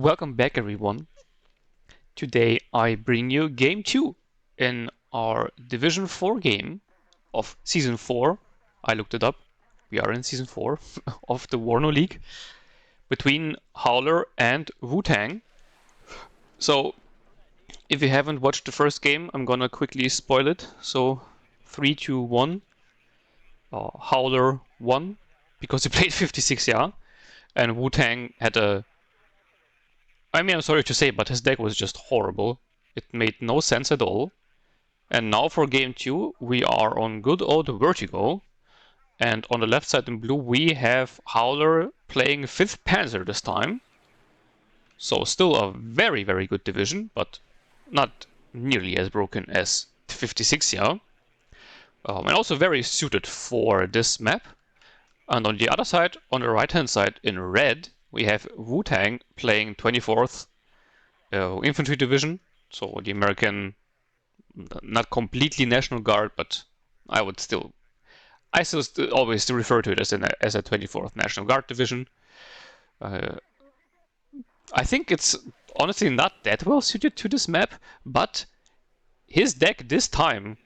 Welcome back, everyone. Today I bring you game 2 in our Division 4 game of Season 4. I looked it up. We are in Season 4 of the WARNO League between Howler and Wootang. So, if you haven't watched the first game, I'm gonna quickly spoil it. So, 3, 2, 1. Howler won because he played 56 and Wootang had I'm sorry to say, but his deck was just horrible. It made no sense at all. And now for game 2, we are on good old Vertigo. And on the left side in blue, we have Howler playing 5th Panzer this time. So still a very, very good division, but not nearly as broken as 56 and also very suited for this map. And on the other side, on the right-hand side in red, we have Wootang playing 24th Infantry Division, so the American, not completely National Guard, but I still always refer to it as a 24th National Guard Division. I think it's honestly not that well suited to this map, but his deck this time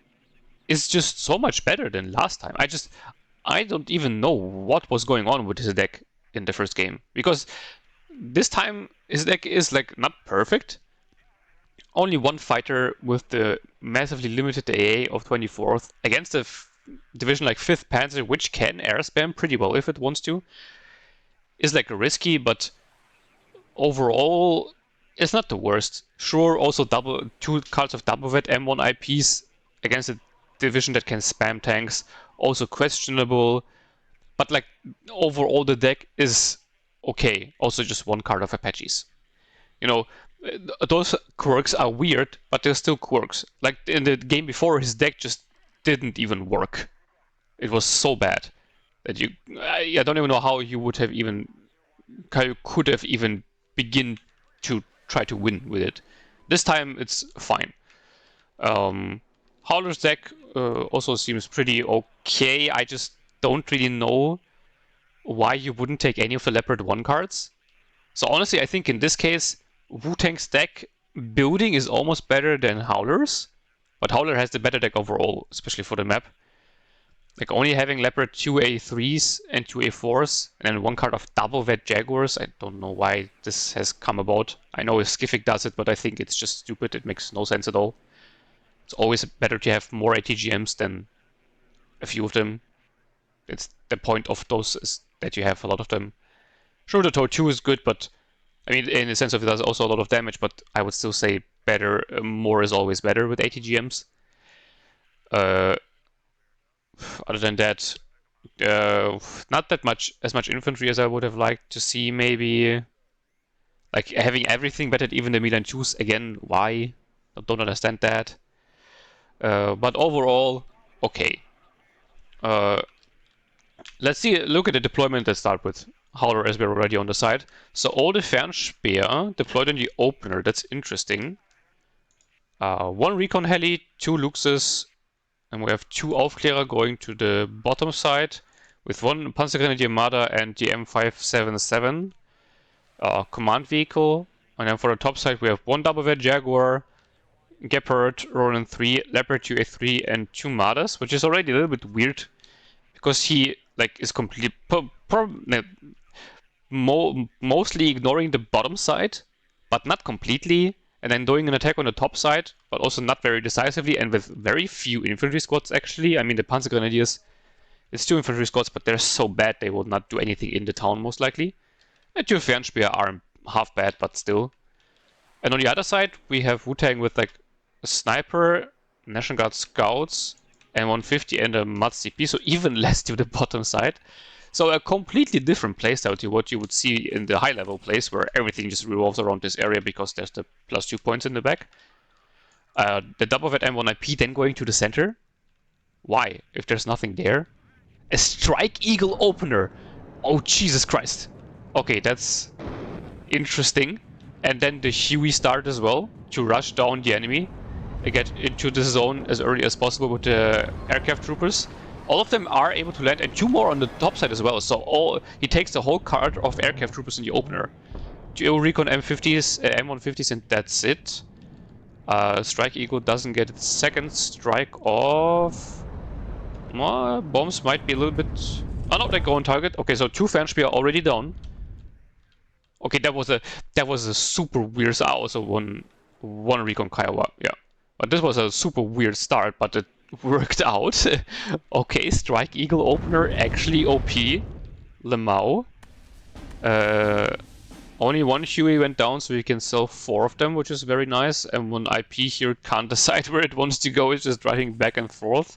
is just so much better than last time. I don't even know what was going on with his deck in the first game, because this time his deck is like not perfect. Only one fighter with the massively limited AA of 24th against a division like 5th Panzer, which can air spam pretty well if it wants to, is like risky, but overall it's not the worst. Sure, also two cards of double vet M1 IPs against a division that can spam tanks, also questionable, but like overall the deck is okay. Also just one card of Apaches. You know, those quirks are weird, but they're still quirks. Like in the game before, his deck just didn't even work. It was so bad that I don't even know how you could have even begin to try to win with it. This time it's fine. Howler's deck also seems pretty okay. I just don't really know why you wouldn't take any of the Leopard 1 cards. So honestly, I think in this case, Wootang's deck building is almost better than Howler's, but Howler has the better deck overall, especially for the map. Like only having Leopard 2 A3s and 2 A4s, and then one card of double vet Jaguars. I don't know why this has come about. I know Skific does it, but I think it's just stupid. It makes no sense at all. It's always better to have more ATGMs than a few of them. It's the point of those is that you have a lot of them. Sure, the Tor 2 is good, but I mean, in the sense of it does also a lot of damage, but I would still say better, more is always better with ATGMs. Other than that, not that much infantry as I would have liked to see. Maybe like having everything better, even the Milan 2s again. Why? I don't understand that. But overall, okay. Let's look at the deployment. Let's start with Howler as we're already on the side. So all the Fernspeer deployed in the opener. That's interesting. One Recon Heli, 2 Luxus, and we have 2 Aufklärer going to the bottom side with 1 Panzer Grenadier Marder and the M577 command vehicle. And then for the top side we have 1 Double Vet Jaguar, Gepard, Roland 3, Leopard 2 A3 and 2 Marders, which is already a little bit weird because he is completely mostly ignoring the bottom side, but not completely, and then doing an attack on the top side, but also not very decisively, and with very few infantry squads actually. I mean, the Panzer Grenadiers, it's 2 infantry squads, but they're so bad they will not do anything in the town most likely. And 2 Fernspeer are half bad, but still. And on the other side, we have Wootang with like a sniper, National Guard scouts, and 150 and a MUD CP, so even less to the bottom side. So a completely different playstyle to what you would see in the high-level place, where everything just revolves around this area because there's the +2 points in the back. The double vet M1 IP then going to the center. Why? If there's nothing there. A Strike Eagle opener! Oh, Jesus Christ. Okay, that's interesting. And then the Huey start as well, to rush down the enemy and get into the zone as early as possible with the aircraft troopers. All of them are able to land, and 2 more on the top side as well. So he takes the whole card of aircraft troopers in the opener. 2 recon M50s, M150s, and that's it. Strike Eagle doesn't get its second strike off. Bombs might be a little bit... Oh no, they go on target. Okay, so 2 Infantry are already down. Okay, that was a super weird... Also one recon Kiowa, yeah. But this was a super weird start, but it worked out. Okay, Strike Eagle opener, actually OP. Lemao. Only one Huey went down, so you can sell 4 of them, which is very nice. And one IP here can't decide where it wants to go, it's just driving back and forth.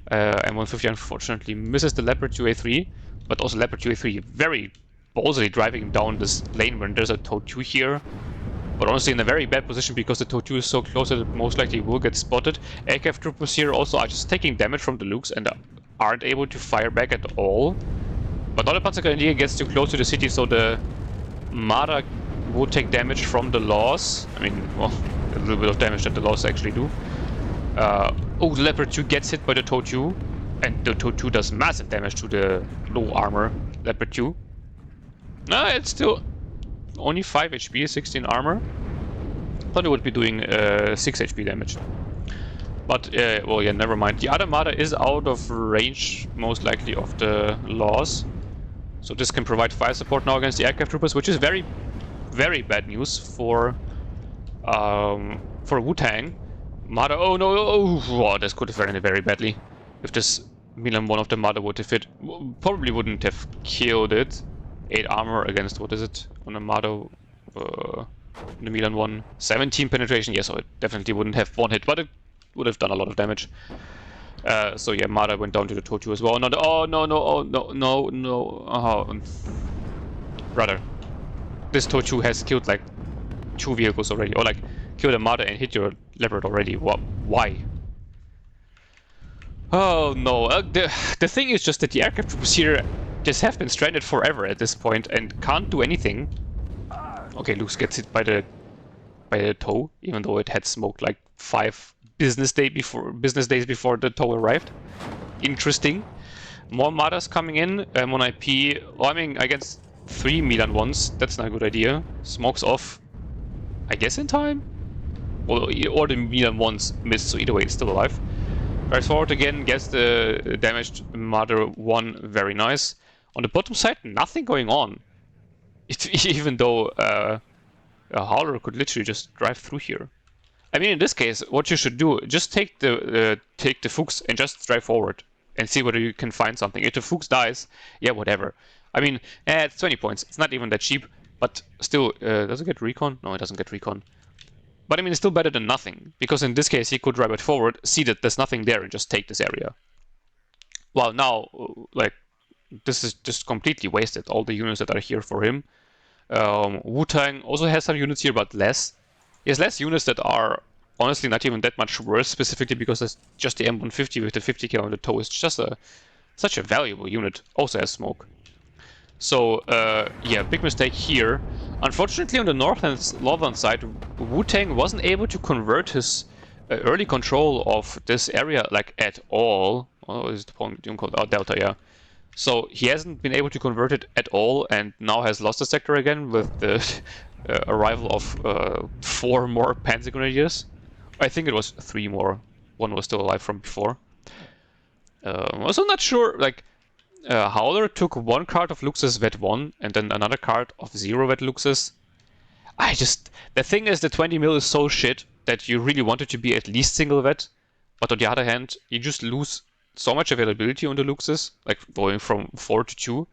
M150 unfortunately misses the Leopard 2A3, but also Leopard 2A3 very ballsily driving down this lane when there's a TOW 2 here. But honestly in a very bad position because the TOW 2 is so close that it most likely will get spotted. Aircraft troopers here also are just taking damage from the Lukes and aren't able to fire back at all. But not a Panzer Grenadier gets too close to the city, so the Marder would take damage from the Laws. I mean, well, a little bit of damage that the Laws actually do. Oh, the Leopard 2 gets hit by the TOW 2, and the TOW 2 does massive damage to the low armor Leopard 2. No, it's still only 5 HP, 16 armor. Thought it would be doing 6 HP damage. But, well, yeah, never mind. The other Marder is out of range, most likely, of the Laws. So this can provide fire support now against the aircraft troopers, which is very, very bad news for Wootang. Marder, oh no, oh, this could have ended very badly. If this Milan 1 of the Marder would have hit, probably wouldn't have killed it. 8 armor against, what is it, on a Marder, the Milan 1. 17 penetration, yes, so it definitely wouldn't have one hit, but it would have done a lot of damage. So yeah, Marder went down to the TOW 2 as well. No, oh no, no, oh no, no, no. Oh, brother, this TOW 2 has killed like 2 vehicles already, or like killed a Marder and hit your Leopard already. What? Why? Oh no. The thing is just that the aircraft troopers here just have been stranded forever at this point and can't do anything. Okay, Luke gets hit by the TOW, even though it had smoked like 5 business days before the TOW arrived. Interesting. More Marders coming in. On IP. Oh, I mean, against 3 Milan 1s. That's not a good idea. Smokes off, I guess, in time? Or the Milan 1s missed, so either way, it's still alive. Drives forward again, gets the damaged Marder 1. Very nice. On the bottom side, nothing going on. Even though a Howler could literally just drive through here. I mean, in this case, what you should do, just take the Fuchs and just drive forward and see whether you can find something. If the Fuchs dies, yeah, whatever. I mean, it's 20 points. It's not even that cheap, but still, does it get recon? No, it doesn't get recon. But I mean, it's still better than nothing, because in this case, he could drive it forward, see that there's nothing there, and just take this area. Well, now, like, this is just completely wasted, all the units that are here for him. Wootang also has some units here, but less. He has less units that are honestly not even that much worse, specifically because it's just the M150 with the 50k on the TOW is just such a valuable unit. Also has smoke. So, yeah, big mistake here. Unfortunately, on the northern side, Wootang wasn't able to convert his early control of this area, like, at all. Oh, is the point called? Oh, Delta, yeah. So he hasn't been able to convert it at all, and now has lost the sector again with the arrival of 4 more Panzer Grenadiers. I think it was 3 more. 1 was still alive from before. Also not sure, like, Howler took 1 card of Lux's Vet 1 and then another card of 0 Vet Lux's. The thing is, the 20 mil is so shit that you really want it to be at least single Vet, but on the other hand, you just lose so much availability on the Lux's, like going from 4 to 2,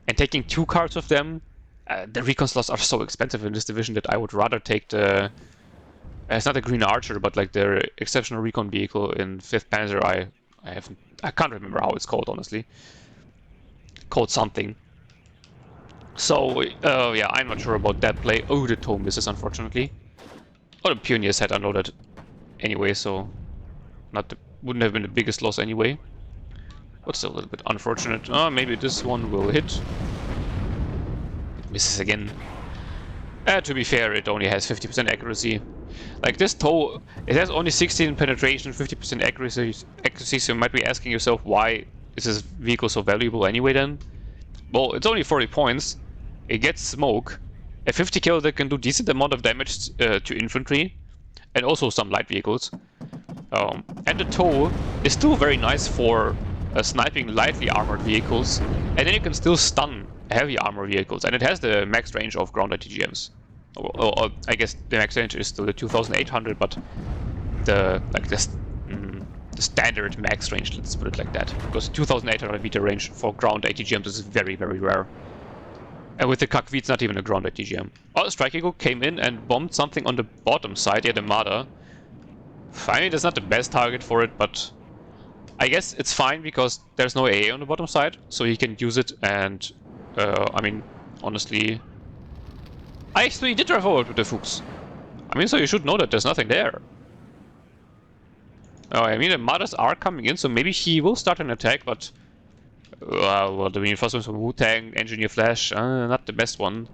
and taking 2 cards of them. The recon slots are so expensive in this division that I would rather take the... it's not a Green Archer, but like their exceptional recon vehicle in 5th Panzer. I can't remember how it's called, honestly. Called something. So, yeah, I'm not sure about that play. Oh, the TOW misses, unfortunately. Oh, the Pioneers had unloaded anyway, so wouldn't have been the biggest loss anyway. But still a little bit unfortunate. Maybe this one will hit. It misses again. To be fair, it only has 50% accuracy. Like this TOW, it has only 16 penetration, 50% accuracy, so you might be asking yourself, why is this vehicle so valuable anyway then? Well, it's only 40 points, it gets smoke, A 50 cal that can do decent amount of damage to infantry, and also some light vehicles. And the tow is still very nice for sniping lightly armored vehicles, and then you can still stun heavy armor vehicles, and it has the max range of ground ATGMs. Or I guess the max range is still the 2800, but the standard max range, let's put it like that, because 2800 meter range for ground ATGMs is very, very rare. And with the KV, it's not even a ground ATGM. Oh, the Strike Eagle came in and bombed something on the bottom side, yeah, the Marder. Finally, that's not the best target for it, but I guess it's fine because there's no AA on the bottom side, so he can use it. And I mean, honestly, I actually did drive forward with the Fuchs. I mean, so you should know that there's nothing there. Oh, I mean, the Marders are coming in, so maybe he will start an attack, but well, the reinforcements from Wootang, Engineer Flash, not the best one.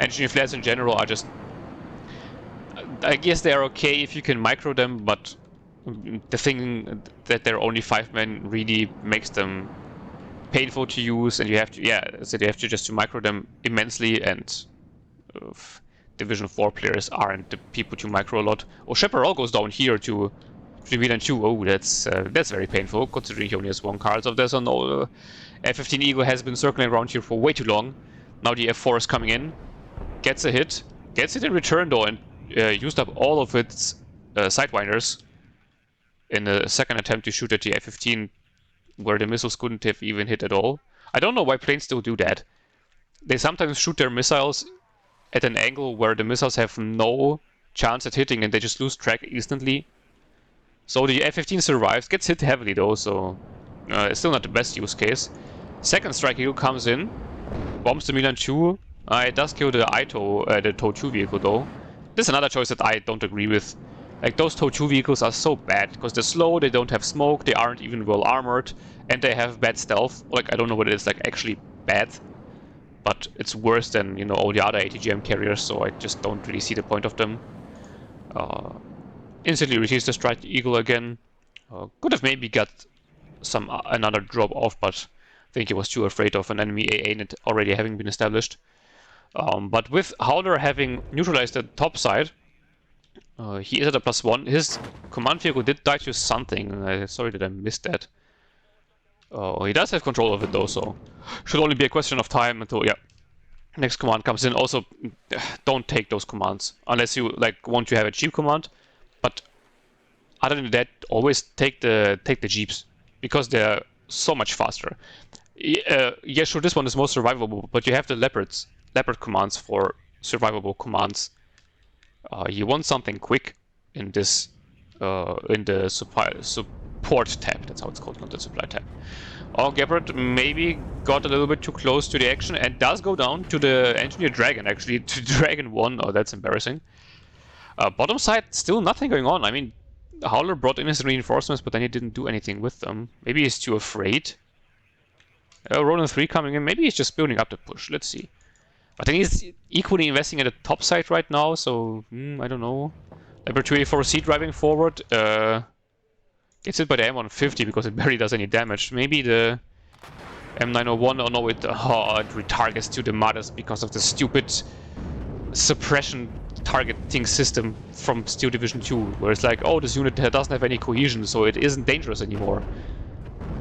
Engineer Flash in general are just, I guess they are okay if you can micro them, but the thing that they're only 5 men really makes them painful to use, and you have to, yeah, so you have to just to micro them immensely, and Division 4 players aren't the people to micro a lot. Oh, Chaparral goes down here to Milan 2. Oh, that's very painful, considering he only has 1 card of this. So no, F-15 Eagle has been circling around here for way too long. Now the F4 is coming in, gets a hit, gets it in return though, and used up all of its sidewinders in a second attempt to shoot at the F-15, where the missiles couldn't have even hit at all. I don't know why planes still do that. They sometimes shoot their missiles at an angle where the missiles have no chance at hitting and they just lose track instantly. So the F-15 survives, gets hit heavily though, so it's still not the best use case. Second Strike Eagle comes in, bombs the Milan 2. It does kill the the TOW 2 vehicle though. This is another choice that I don't agree with. Like, those TOW 2 vehicles are so bad, because they're slow, they don't have smoke, they aren't even well armored, and they have bad stealth. Like, I don't know whether it's like actually bad, but it's worse than, you know, all the other ATGM carriers, so I just don't really see the point of them. Instantly receives the Strike Eagle again. Could have maybe got another drop off, but I think he was too afraid of an enemy AA net already having been established. But with Howler having neutralized the top side, he is at a +1. His command vehicle did die to something. Sorry that I missed that. He does have control of it though, so should only be a question of time until, yeah, next command comes in. Also, don't take those commands unless you like want to have a cheap command. But other than that, always take the jeeps because they're so much faster. Yeah, sure, this one is more survivable, but you have the leopard commands for survivable commands. You want something quick in this in the support tab. That's how it's called, not the supply tab. Oh, Gebhardt maybe got a little bit too close to the action and does go down to the Engineer Dragon, actually, to Dragon 1. Oh, that's embarrassing. Bottom side, still nothing going on. I mean, Howler brought in his reinforcements, but then he didn't do anything with them. Maybe he's too afraid. Ronin 3 coming in. Maybe he's just building up the push. Let's see. I think he's equally investing at the top side right now, so I don't know. Leopard 2A4C driving forward. Gets hit by the M150 because it barely does any damage. Maybe the M901, oh no, it retargets to the Marders because of the stupid suppression targeting system from Steel Division 2, where it's like, oh, this unit doesn't have any cohesion, so it isn't dangerous anymore.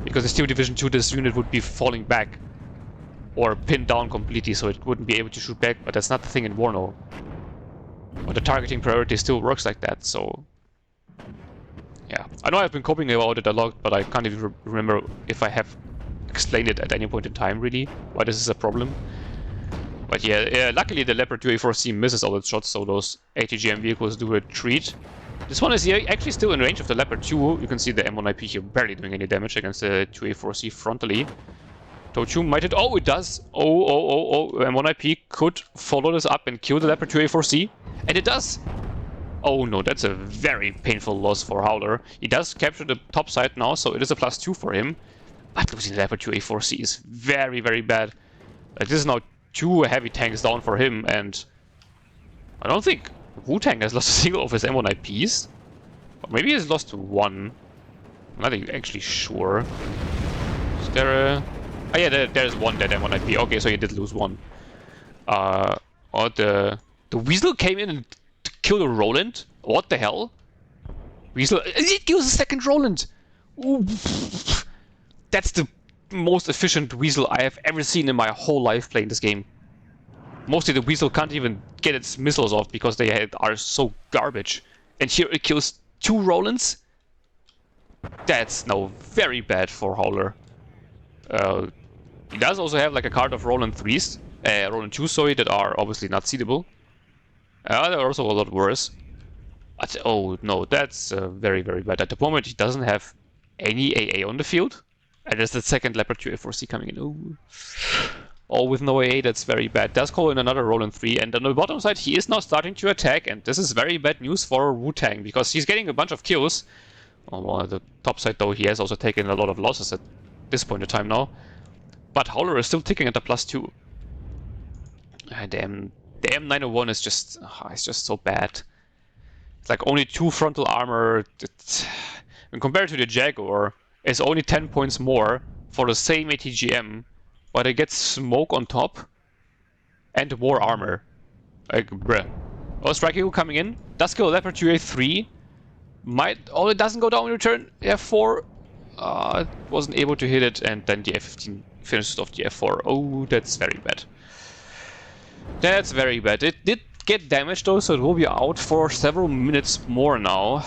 Because the Steel Division 2, this unit would be falling back or pinned down completely, so it wouldn't be able to shoot back, but that's not the thing in WARNO. But the targeting priority still works like that, so yeah. I know I've been coping about it a lot, but I can't even remember if I have explained it at any point in time, really, why this is a problem. But yeah, luckily the Leopard 2A4C misses all its shots, so those ATGM vehicles do retreat. This one is actually still in range of the Leopard 2. You can see the M1IP here barely doing any damage against the 2A4C frontally. TOW 2 might hit. Oh, it does! Oh, M1IP could follow this up and kill the Leopard 2A4C. And it does! Oh no, that's a very painful loss for Howler. He does capture the top side now, so it is a +2 for him. But losing the Leopard 2A4C is very, very bad. This is now 2 heavy tanks down for him, and I don't think Wootang has lost a single of his M1IPs. Or maybe he's lost 1. I'm not actually sure. Is there a... Oh yeah, there's one dead M1IP. Okay, so he did lose 1. Oh, the Weasel came in and killed a Roland? What the hell? Weasel... It kills a second Roland! Ooh. That's the most efficient Weasel I have ever seen in my whole life playing this game. Mostly the Weasel can't even get its missiles off because they are so garbage. And here it kills 2 Rolands? That's no very bad for Howler. He does also have like a card of Roland 3s, Roland 2s, sorry, that are obviously not seedable. They're also a lot worse. But, oh no, that's very, very bad. At the moment, he doesn't have any AA on the field. And there's the second Leopard 2 F4C coming in. Ooh. Oh, with no AA, that's very bad. Does call in another Roland 3, and on the bottom side, he is now starting to attack, and this is very bad news for Wootang, because he's getting a bunch of kills. Oh, well, the top side, though, he has also taken a lot of losses at this point in time now. But Howler is still ticking at the +2. Damn, the M901 is just, it's just so bad. It's like only 2 frontal armor. And compared to the Jaguar, it's only 10 points more for the same ATGM, but it gets smoke on top and more armor. Like, bruh. Oh, Vertigo coming in. Does kill Leopard 2A3. It doesn't go down in return. F4 wasn't able to hit it, and then the F15 finishes off the F4. Oh, that's very bad. That's very bad. It did get damaged though, so it will be out for several minutes more now.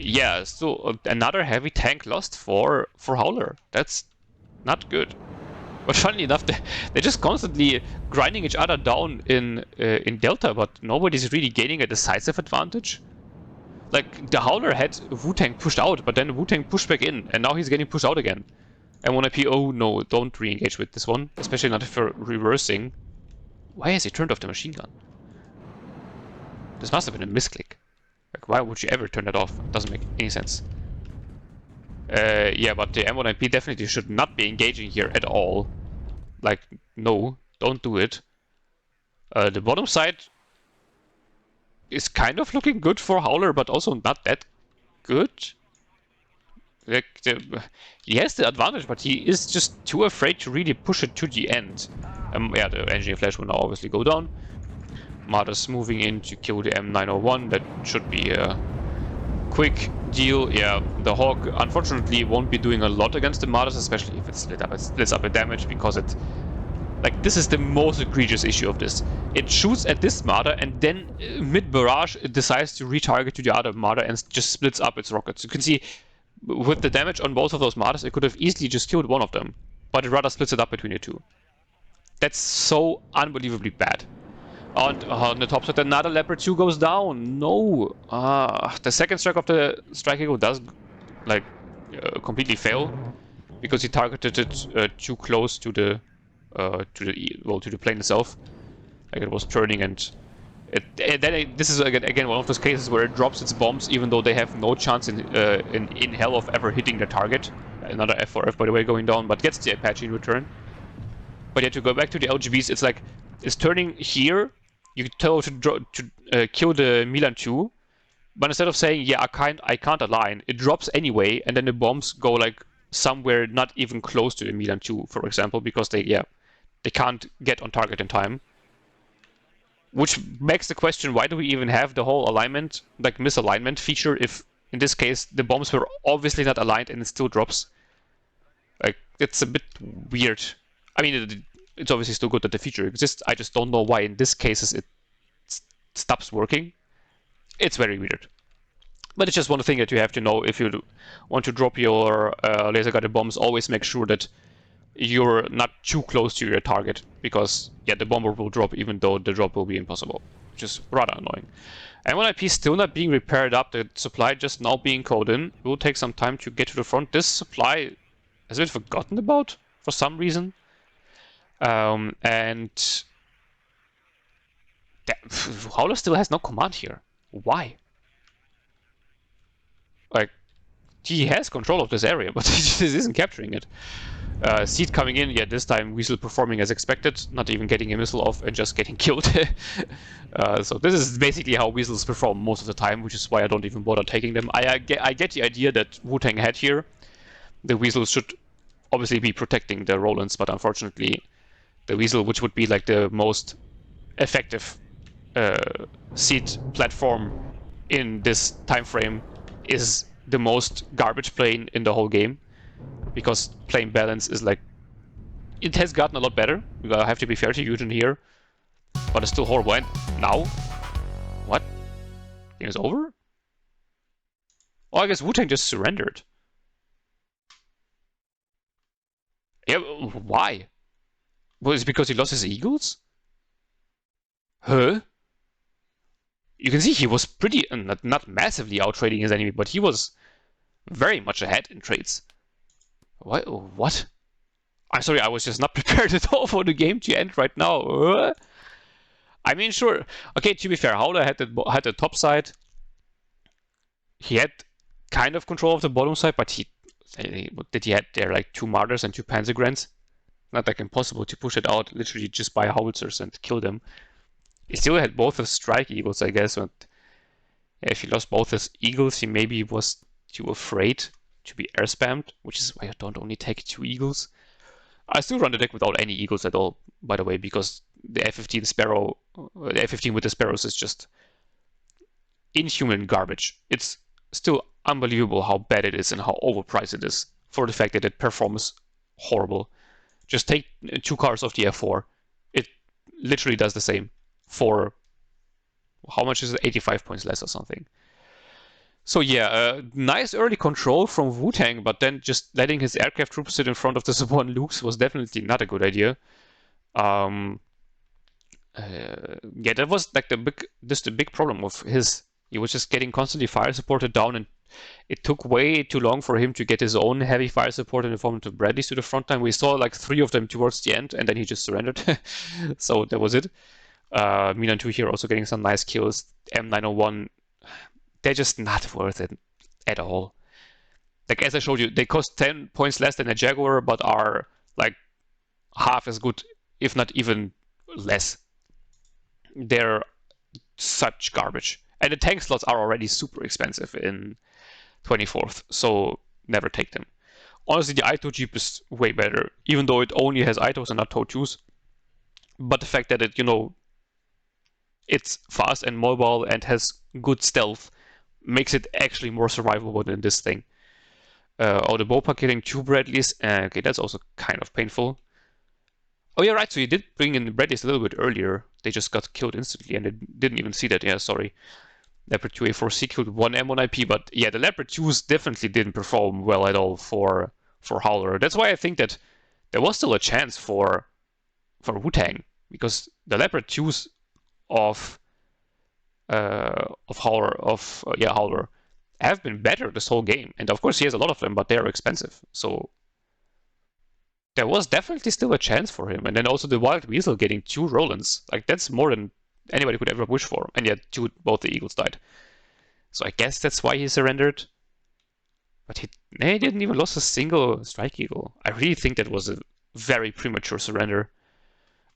Yeah, still another heavy tank lost for Howler. That's not good. But funnily enough, they're just constantly grinding each other down in Delta, but nobody's really gaining a decisive advantage. Like, the Howler had Wootang pushed out, but then Wootang pushed back in, and now he's getting pushed out again. And when IP, oh no, don't re-engage with this one, especially not if you're reversing. Why has he turned off the machine gun? This must have been a misclick. Like, why would you ever turn that off? It doesn't make any sense. Yeah, but the M1MP definitely should not be engaging here at all. Like, no, don't do it. The bottom side is kind of looking good for Howler, but also not that good. Like, he has the advantage, but he is just too afraid to really push it to the end. Yeah, the engineer flash will now obviously go down. Marder's moving in to kill the M901. That should be a quick deal. Yeah, the Hawk unfortunately won't be doing a lot against the Martyrs, especially if it's lit up. It splits up in damage because it... Like, this is the most egregious issue of this. It shoots at this Martyr and then mid-barrage it decides to retarget to the other Martyr and just splits up its rockets. You can see with the damage on both of those Martyrs, it could have easily just killed one of them, but it rather splits it up between the two. That's so unbelievably bad. On the top side, another Leopard 2 goes down. No. The second strike of the Strike Eagle does, like, completely fail because he targeted it too close to the plane itself. Like, it was turning, and this is again one of those cases where it drops its bombs even though they have no chance in hell of ever hitting the target. Another F4F, by the way, going down, but gets the Apache in return. But yeah, to go back to the LGBs, it's like it's turning here. You tell to kill the Milan 2, but instead of saying, yeah, I can't align, it drops anyway, and then the bombs go like somewhere not even close to the Milan 2, for example, because they can't get on target in time. Which begs the question, why do we even have the whole alignment, like misalignment feature, if in this case the bombs were obviously not aligned and it still drops? Like, it's a bit weird. I mean, it's obviously still good that the feature exists. I just don't know why in this case it stops working. It's very weird. But it's just one thing that you have to know if you want to drop your laser guided bombs. Always make sure that you're not too close to your target, because yeah, the bomber will drop even though the drop will be impossible, which is rather annoying. And when IP still not being repaired up, the supply just now being called in, it will take some time to get to the front. This supply has been forgotten about for some reason. And Howler still has no command here. Why? Like, he has control of this area, but he just isn't capturing it. Seed coming in, yeah, this time Weasel performing as expected, not even getting a missile off and just getting killed. So this is basically how Weasels perform most of the time, which is why I don't even bother taking them. I get the idea that Wootang had here. The Weasels should obviously be protecting the Rolands, but unfortunately The Weasel, which would be like the most effective seat platform in this time frame, is the most garbage plane in the whole game, because plane balance is like, it has gotten a lot better. I have to be fair to Eugen here, but it's still horrible. And now, what? Game is over? Oh, I guess Wootang just surrendered. Yeah, why? Was it because he lost his eagles? Huh? You can see he was pretty, not massively out-trading his enemy, but he was very much ahead in trades. What? I'm sorry, I was just not prepared at all for the game to end right now. I mean, sure. Okay, to be fair, Howler had the top side. He had kind of control of the bottom side, but what did he had there? Like 2 Martyrs and 2 Panzer Grants? Not like impossible to push it out literally just by howitzers and kill them. He still had both his strike eagles, I guess. And if he lost both his eagles, he maybe was too afraid to be air spammed, which is why I don't only take 2 eagles. I still run the deck without any eagles at all, by the way, because the F-15 Sparrow, the F-15 with the Sparrows is just inhuman garbage. It's still unbelievable how bad it is and how overpriced it is for the fact that it performs horrible. Just take 2 cards off the F4. It literally does the same for, how much is it? 85 points less or something. So yeah, nice early control from Wootang, but then just letting his aircraft troops sit in front of the Suborn Lukes was definitely not a good idea. Yeah, that was like the big problem of his. He was just getting constantly fire supported down, and it took way too long for him to get his own heavy fire support in the form of Bradleys to the front line. We saw like 3 of them towards the end, and then he just surrendered. So that was it. Milan 2 here also getting some nice kills. M901, they're just not worth it at all. Like, as I showed you, they cost 10 points less than a Jaguar, but are like half as good, if not even less. They're such garbage. And the tank slots are already super expensive in 24th, so never take them. Honestly, the Ito Jeep is way better, even though it only has Itos and not TOW2s. But the fact that it, it's fast and mobile and has good stealth makes it actually more survivable than this thing. Oh, the Bopa killing 2 Bradleys. Okay, that's also kind of painful. Oh yeah, right, so you did bring in the Bradleys a little bit earlier. They just got killed instantly and I didn't even see that. Yeah, sorry. Leopard 2A4C killed 1 M1IP, but yeah, the Leopard 2s definitely didn't perform well at all for Howler. That's why I think that there was still a chance for Wootang, because the Leopard 2s of Howler have been better this whole game. And of course he has a lot of them, but they are expensive. So there was definitely still a chance for him. And then also the Wild Weasel getting 2 Rolands. Like, that's more than anybody could ever wish for. And yet both the eagles died. So I guess that's why he surrendered. But he didn't even lose a single strike eagle. I really think that was a very premature surrender.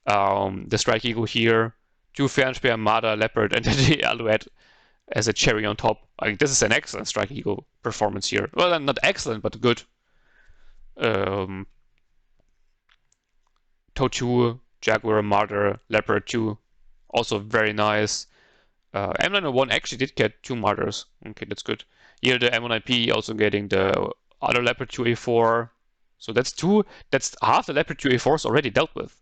The strike eagle here, 2 Fernspeer, Marder, Leopard, and then the Alouette as a cherry on top. I think this is an excellent strike eagle performance here. Well, not excellent, but good. TOW2, Jaguar, Marder, Leopard 2, also very nice. M901 actually did get 2 Martyrs. Okay, that's good. Here the M1IP also getting the other Leopard 2A4. So that's half the Leopard 2A4s already dealt with.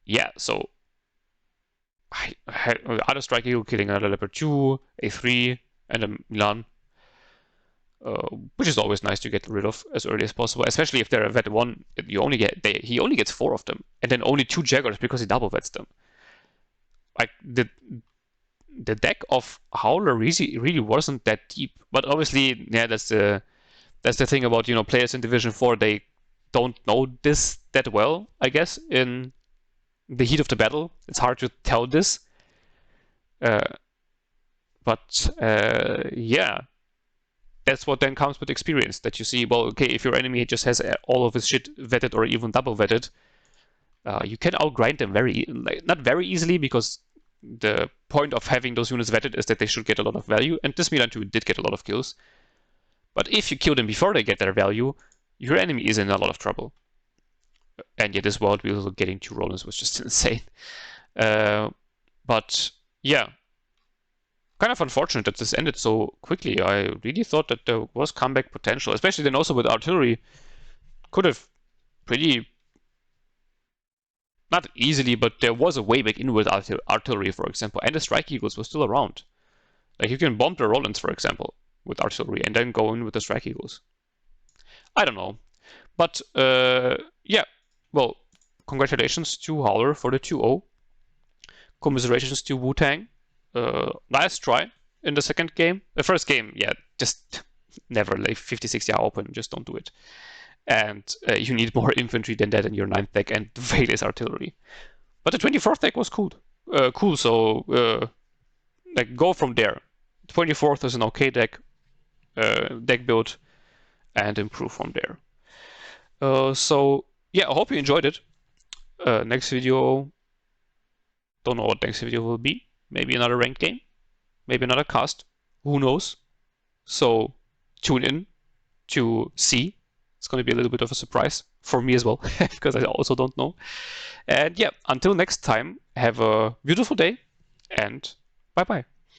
Yeah, so I had other strike eagle killing another Leopard 2, A3, and a Milan. Which is always nice to get rid of as early as possible, especially if they're a vet 1. He only gets 4 of them, and then only 2 Jaguars because he double vets them. Like, the deck of Howler really wasn't that deep. But obviously, yeah, that's the thing about players in Division 4. They don't know this that well, I guess. In the heat of the battle, it's hard to tell this. But yeah. That's what then comes with experience, that you see, well, okay, if your enemy just has all of his shit vetted or even double vetted, you can outgrind them not very easily, because the point of having those units vetted is that they should get a lot of value, and this Milan 2 did get a lot of kills. But if you kill them before they get their value, your enemy is in a lot of trouble. And yet this world wheel getting 2 Rollins was just insane. But yeah, kind of unfortunate that this ended so quickly. I really thought that there was comeback potential, especially then also with artillery. Could have pretty, not easily, but there was a way back in with artillery, for example, and the strike eagles were still around. Like you can bomb the Rollins, for example, with artillery, and then go in with the strike eagles. I don't know, but yeah. Well, congratulations to Howler for the 2-0. Commiserations to Wootang. Nice try in the second game. The first game, yeah, just never like 56-yard open. Just don't do it. And you need more infantry than that in your 9th deck and Veil's artillery. But the 24th deck was cool. So like go from there. 24th is an okay deck, deck build, and improve from there. So yeah, I hope you enjoyed it. Next video, don't know what next video will be. Maybe another ranked game, maybe another cast. Who knows? So tune in to see. It's going to be a little bit of a surprise for me as well, because I also don't know. And yeah, until next time, have a beautiful day and bye bye.